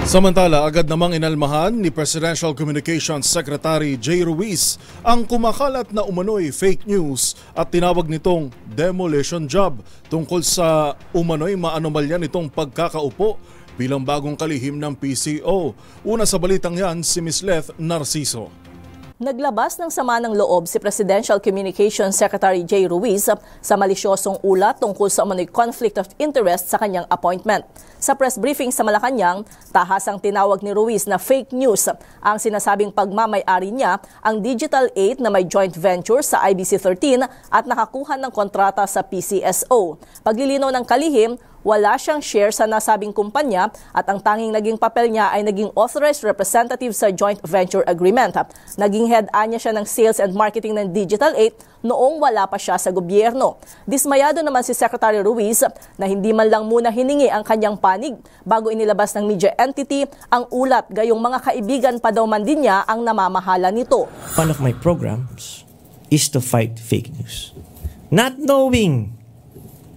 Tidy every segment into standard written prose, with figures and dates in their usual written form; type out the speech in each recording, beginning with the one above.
Samantala, agad namang inalmahan ni Presidential Communications Secretary Jay Ruiz ang kumakalat na umano'y fake news at tinawag nitong demolition job tungkol sa umano'y maanomalya nitong pagkakaupo bilang bagong kalihim ng PCO. Una sa balitang yan, si Ms. Leth Narciso. Naglabas ng sama ng loob si Presidential Communications Secretary Jay Ruiz sa malisyosong ulat tungkol sa umano'y conflict of interest sa kanyang appointment. Sa press briefing sa Malacanang, tahasang tinawag ni Ruiz na fake news ang sinasabing pagmamay-ari niya ang Digital 8 na may joint venture sa IBC13 at nakakuha ng kontrata sa PCSO. Paglilinaw ng kalihim, wala siyang share sa nasabing kumpanya at ang tanging naging papel niya ay naging authorized representative sa joint venture agreement. Naging head-anya siya ng sales and marketing ng Digital 8 noong wala pa siya sa gobyerno. Dismayado naman si Secretary Ruiz na hindi man lang muna hiningi ang kanyang panig bago inilabas ng media entity ang ulat, gayong mga kaibigan pa daw man din niya ang namamahala nito. One of my programs is to fight fake news. Not knowing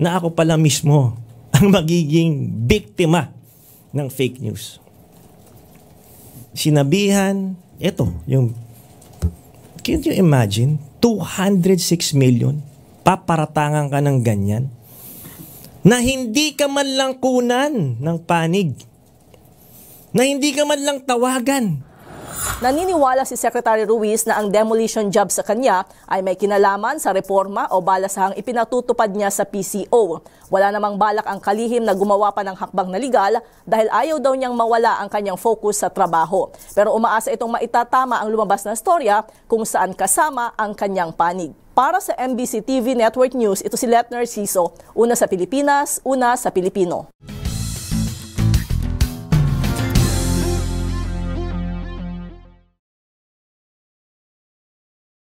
na ako pala mismo ang magiging biktima ng fake news. Sinabihan, can you imagine, 206 million, paparatangan ka ng ganyan, na hindi ka man lang kunan ng panig, na hindi ka man lang tawagan. Naniniwala si Secretary Ruiz na ang demolition job sa kanya ay may kinalaman sa reforma o balasahang ipinatutupad niya sa PCO. Wala namang balak ang kalihim na gumawa pa ng hakbang na legal dahil ayaw daw niyang mawala ang kanyang focus sa trabaho. Pero umaasa itong maitatama ang lumabas na storya kung saan kasama ang kanyang panig. Para sa MBC TV Network News, ito si Leth Narciso, una sa Pilipinas, una sa Pilipino.